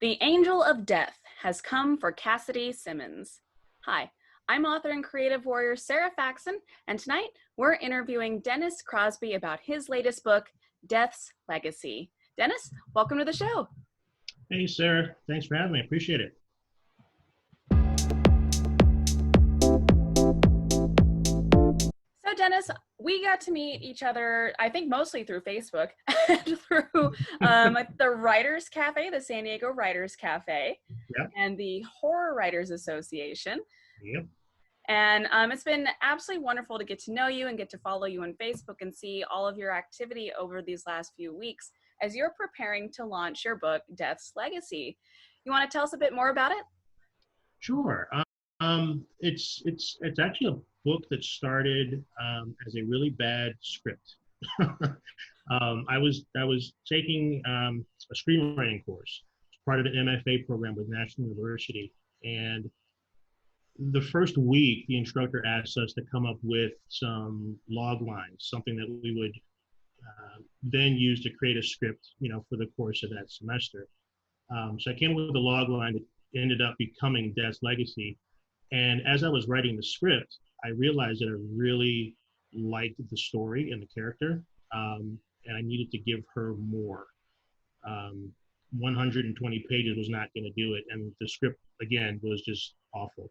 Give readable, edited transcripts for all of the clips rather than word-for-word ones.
The Angel of Death has come for Cassidy Simmons. Hi, I'm author and creative warrior Sarah Faxon, and tonight we're interviewing Dennis Crosby about his latest book, Death's Legacy. Dennis, welcome to the show. Hey, Sarah. Thanks for having me. I appreciate it. So, Dennis, we got to meet each other, I think mostly through Facebook, and through the Writers Cafe, the San Diego Writers Cafe, Yep. and the Horror Writers Association. Yep. And it's been absolutely wonderful to get to know you and get to follow you on Facebook and see all of your activity over these last few weeks as you're preparing to launch your book, Death's Legacy. You want to tell us a bit more about it? Sure. It's actually a book that started as a really bad script. I was taking a screenwriting course, part of the MFA program with National University, and the first week, the instructor asked us to come up with some log lines, something that we would then use to create a script, for the course of that semester. So I came up with a log line that ended up becoming Death's Legacy. And as I was writing the script, I realized that I really liked the story and the character, and I needed to give her more. 120 pages was not going to do it, and the script, again, was just awful.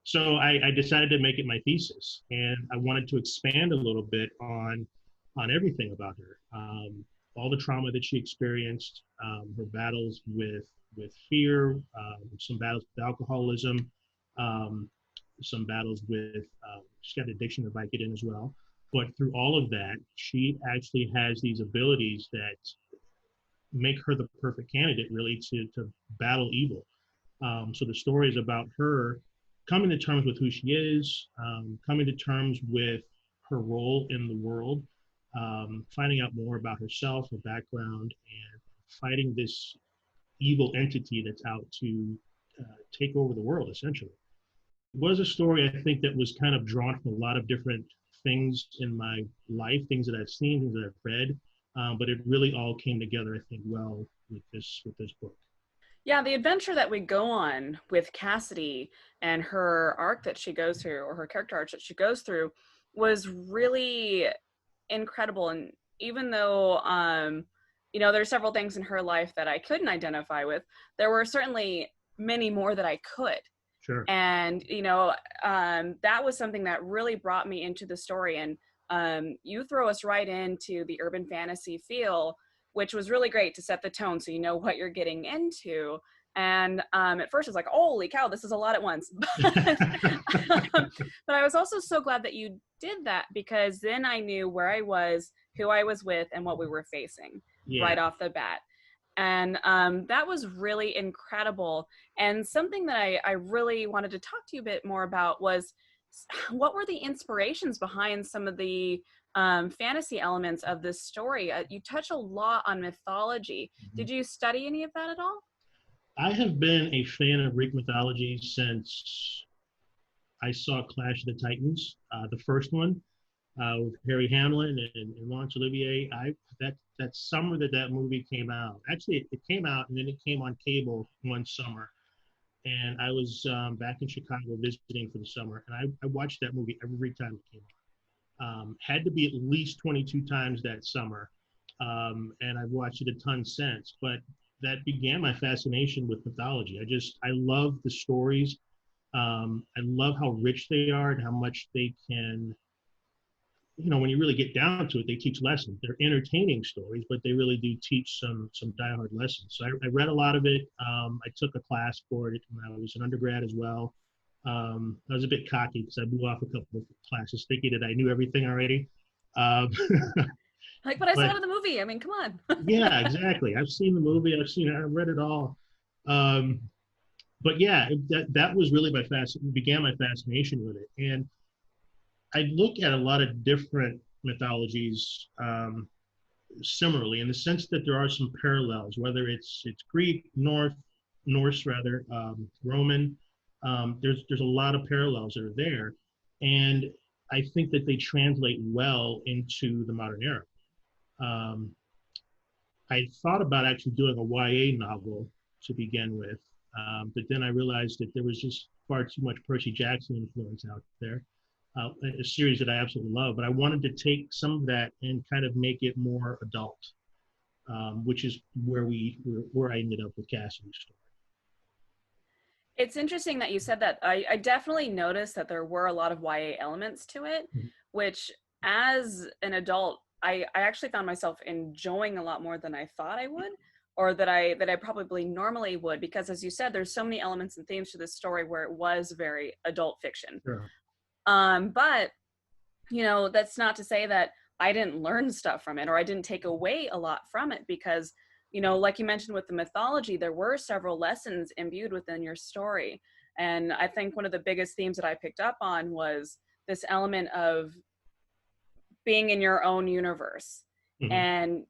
So I decided to make it my thesis, and I wanted to expand a little bit on everything about her, all the trauma that she experienced, her battles with fear, some battles with alcoholism, some battles with she's got addiction to Vicodin as well. But through all of that, she actually has these abilities that make her the perfect candidate, really, to battle evil. So the story is about her coming to terms with who she is, coming to terms with her role in the world, finding out more about herself, her background, and fighting this evil entity that's out to take over the world, essentially. It was a story, I think, that was kind of drawn from a lot of different things in my life, things that I've seen, things that I've read, but it really all came together, I think, well with this book. Yeah, the adventure that we go on with Cassidy and her arc that she goes through, or her character arc that she goes through, was really incredible. And even though, there's several things in her life that I couldn't identify with, there were certainly many more that I could. Sure. And, that was something that really brought me into the story. And you throw us right into the urban fantasy feel, which was really great to set the tone so you know what you're getting into. And at first it's like, holy cow, this is a lot at once. But I was also so glad that you did that, because then I knew where I was, who I was with, and what we were facing right off the bat. And that was really incredible. And something that I really wanted to talk to you a bit more about was, what were the inspirations behind some of the fantasy elements of this story? You touch a lot on mythology. Mm-hmm. Did you study any of that at all? I have been a fan of Greek mythology since I saw Clash of the Titans, the first one, with Harry Hamlin and Laurence Olivier. That summer that movie came out. Actually, it came out and then it came on cable one summer. And I was back in Chicago visiting for the summer, and I watched that movie every time it came on. Had to be at least 22 times that summer, and I've watched it a ton since. But that began my fascination with mythology. I love the stories. I love how rich they are and how much they can, when you really get down to it, they teach lessons. They're entertaining stories, but they really do teach some diehard lessons. So I read a lot of it. I took a class for it when I was an undergrad as well. I was a bit cocky because I blew off a couple of classes thinking that I knew everything already. But I saw it in the movie. I mean, come on. Yeah, exactly. I've seen the movie. I've read it all. But yeah, that was really began my fascination with it. And I look at a lot of different mythologies similarly, in the sense that there are some parallels, whether it's Greek, Norse rather, Roman. There's a lot of parallels that are there, and I think that they translate well into the modern era. I thought about actually doing a YA novel to begin with, but then I realized that there was just far too much Percy Jackson influence out there, a series that I absolutely love. But I wanted to take some of that and kind of make it more adult, which is where I ended up with Cassidy's story. It's interesting that you said that. I definitely noticed that there were a lot of YA elements to it, Mm-hmm. which as an adult, I actually found myself enjoying a lot more than I thought I would, or that I probably normally would, because as you said, there's so many elements and themes to this story where it was very adult fiction. Sure. But that's not to say that I didn't learn stuff from it or I didn't take away a lot from it, because like you mentioned with the mythology, there were several lessons imbued within your story. And I think one of the biggest themes that I picked up on was this element of being in your own universe, Mm-hmm. and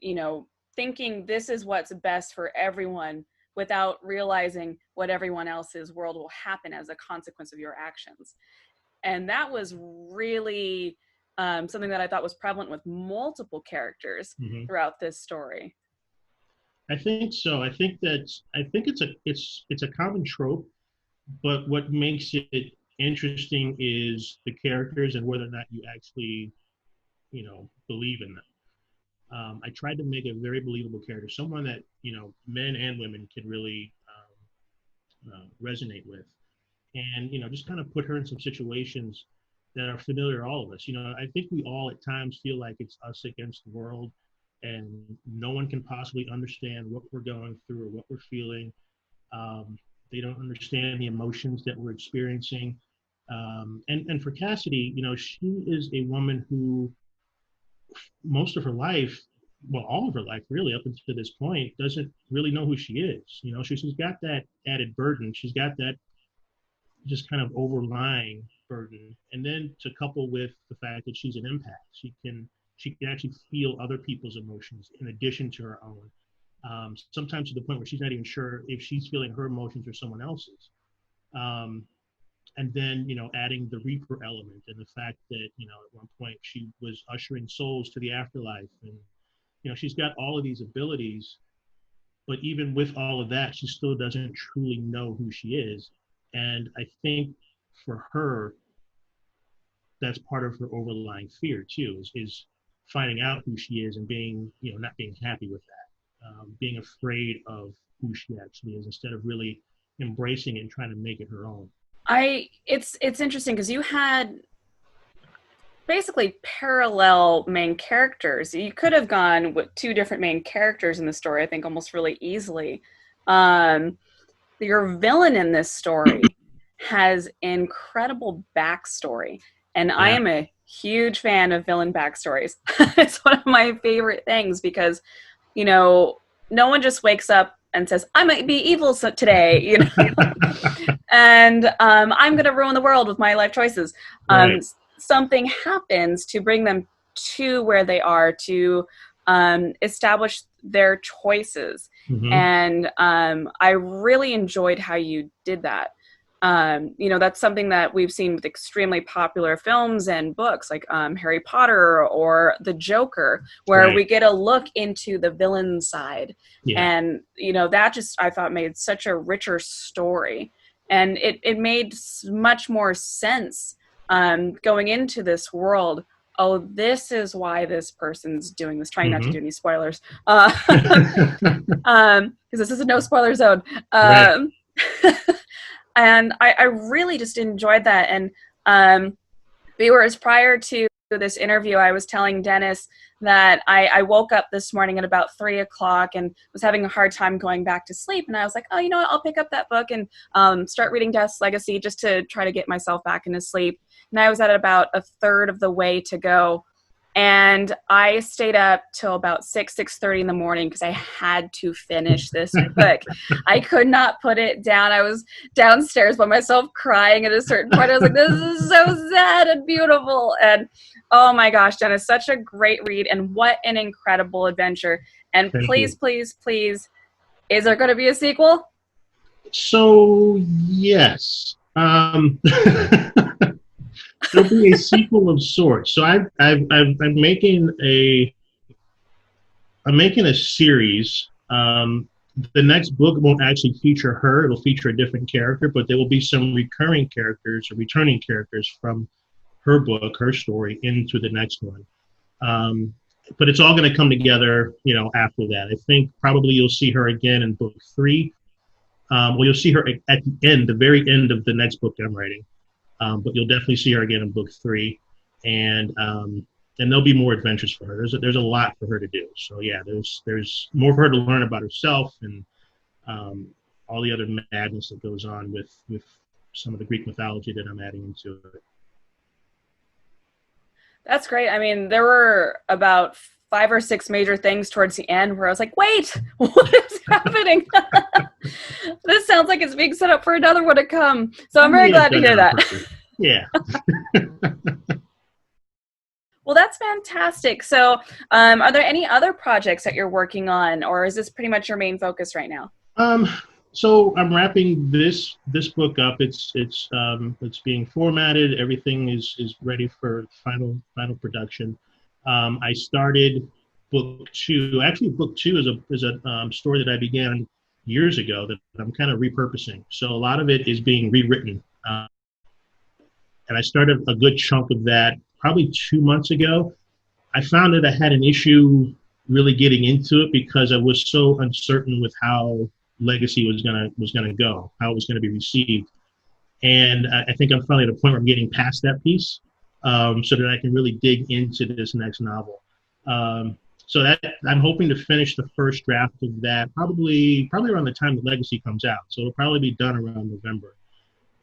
thinking this is what's best for everyone without realizing what everyone else's world will happen as a consequence of your actions. And that was really something that I thought was prevalent with multiple characters Mm-hmm. throughout this story. I think so. I think it's a common trope, but what makes it interesting is the characters and whether or not you actually, believe in them. I tried to make a very believable character, someone that men and women can really resonate with, and just kind of put her in some situations that are familiar to all of us. I think we all at times feel like it's us against the world, and no one can possibly understand what we're going through or what we're feeling. Um, they don't understand the emotions that we're experiencing. And for Cassidy, she is a woman who most of her life, well, all of her life, really, up until this point, doesn't really know who she is. She's got that added burden. She's got that just kind of overlying burden, and then to couple with the fact that she's an empath, she can actually feel other people's emotions in addition to her own. Sometimes to the point where she's not even sure if she's feeling her emotions or someone else's. Um, and then adding the reaper element and the fact that at one point she was ushering souls to the afterlife, and she's got all of these abilities, but even with all of that she still doesn't truly know who she is. And I think for her, that's part of her overlying fear too, is finding out who she is and being not being happy with that, being afraid of who she actually is instead of really embracing it and trying to make it her own. It's interesting because you had basically parallel main characters. You could have gone with two different main characters in the story, I think, almost really easily. Your villain in this story has incredible backstory, and I Yeah. am a huge fan of villain backstories. It's one of my favorite things because no one just wakes up and says, I might be evil today, and I'm going to ruin the world with my life choices. Right. Something happens to bring them to where they are, to establish their choices. Mm-hmm. And I really enjoyed how you did that. That's something that we've seen with extremely popular films and books like Harry Potter or The Joker, where Right. we get a look into the villain side. Yeah. And, that just, I thought, made such a richer story. And it made much more sense going into this world. Oh, this is why this person's doing this. Trying not to Mm-hmm. do any spoilers, because this is a no spoiler zone. Right. And I really just enjoyed that. And viewers, prior to this interview, I was telling Dennis that I woke up this morning at about 3:00 and was having a hard time going back to sleep. And I was like, oh, what? I'll pick up that book and start reading Death's Legacy just to try to get myself back into sleep. And I was at about a third of the way to go. And I stayed up till about 6:30 in the morning because I had to finish this book. I could not put it down. I was downstairs by myself crying at a certain point. I was like, this is so sad and beautiful. And oh my gosh, Dennis, such a great read. And what an incredible adventure. And Thank please, you. please, please, is there going to be a sequel? So yes, there'll be a sequel of sorts. So I'm making I'm making a series. The next book won't actually feature her. It'll feature a different character, but there will be some recurring characters or returning characters from her book, her story, into the next one. Um, but it's all going to come together, after that. I think probably you'll see her again in book 3. Well, you'll see her at the end, the very end of the next book I'm writing. But you'll definitely see her again in book 3, and there'll be more adventures for her. There's a lot for her to do. So yeah, there's more for her to learn about herself and all the other madness that goes on with some of the Greek mythology that I'm adding into it. That's great. I mean, there were about 5 or 6 major things towards the end where I was like, wait, what is happening? This sounds like it's being set up for another one to come. So I'm very glad to hear that. Yeah. Well, that's fantastic. So are there any other projects that you're working on, or is this pretty much your main focus right now? So I'm wrapping this book up. It's being formatted. Everything is ready for final production. I started book 2. Actually, book 2 is a story that I began years ago that I'm kind of repurposing. So a lot of it is being rewritten, and I started a good chunk of that probably 2 months ago. I found that I had an issue really getting into it because I was so uncertain with how Legacy was gonna go, how it was gonna be received, and I think I'm finally at a point where I'm getting past that piece, so that I can really dig into this next novel. So that I'm hoping to finish the first draft of that probably around the time that Legacy comes out. So it'll probably be done around November,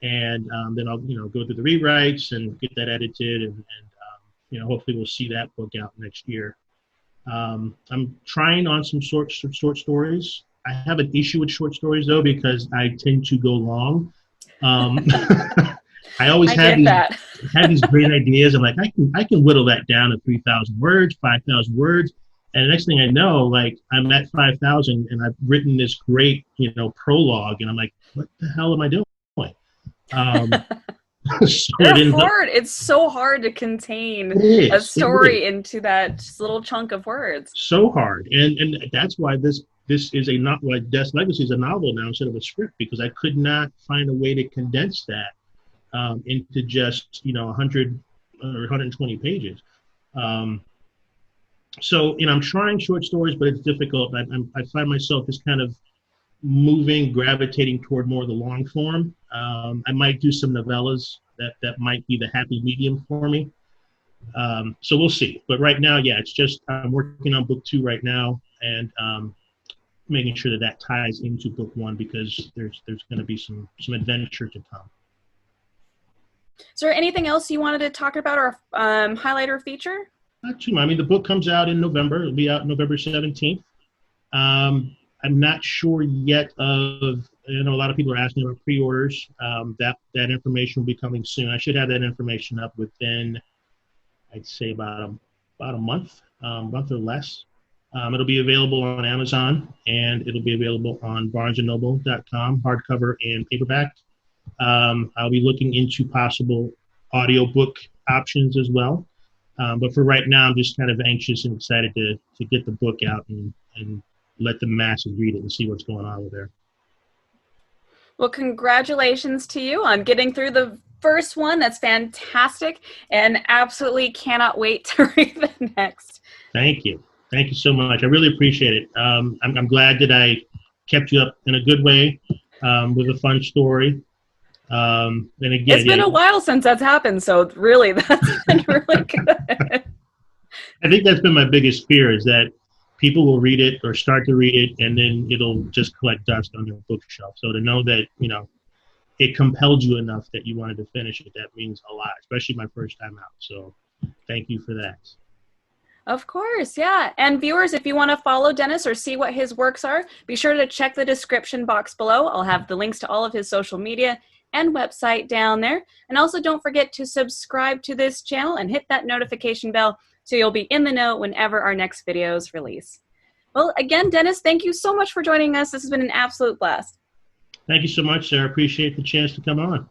and then I'll go through the rewrites and get that edited, and hopefully we'll see that book out next year. I'm trying on some short stories. I have an issue with short stories though because I tend to go long. I always have these great ideas. I'm like, I can whittle that down to 3,000 words, 5,000 words, and the next thing I know, like I'm at 5,000 and I've written this great prologue, and I'm like, what the hell am I doing? It's so hard to contain a story into that little chunk of words. So hard, and that's why this is not why Death's Legacy is a novel now instead of a script, because I could not find a way to condense that into just 100 or 120 pages. So I'm trying short stories, but it's difficult. I find myself just kind of gravitating toward more of the long form. I might do some novellas. That might be the happy medium for me. So we'll see. But right now, yeah, it's just I'm working on book 2 right now, and making sure that ties into book 1, because there's going to be some adventure to come. Is there anything else you wanted to talk about or highlight or feature? Not too much. I mean, the book comes out in November. It'll be out November 17th. I'm not sure yet of, a lot of people are asking about pre-orders. That information will be coming soon. I should have that information up within, I'd say about a month or less. It'll be available on Amazon, and it'll be available on barnesandnoble.com, hardcover and paperback. I'll be looking into possible audiobook options as well. But for right now, I'm just kind of anxious and excited to get the book out and let the masses read it and see what's going on over there. Well, congratulations to you on getting through the first one. That's fantastic, and absolutely cannot wait to read the next. Thank you. Thank you so much. I really appreciate it. I'm glad that I kept you up in a good way with a fun story. And again, it's been a while since that's happened, so really that's been really good. I think that's been my biggest fear, is that people will read it or start to read it, and then it'll just collect dust on their bookshelf. So to know that, it compelled you enough that you wanted to finish it, that means a lot, especially my first time out. So thank you for that. Of course, yeah. And viewers, if you want to follow Dennis or see what his works are, be sure to check the description box below. I'll have the links to all of his social media and website down there. And also don't forget to subscribe to this channel and hit that notification bell so you'll be in the know whenever our next videos release. Well, again, Dennis, thank you so much for joining us. This has been an absolute blast. Thank you so much, Sarah. Appreciate the chance to come on.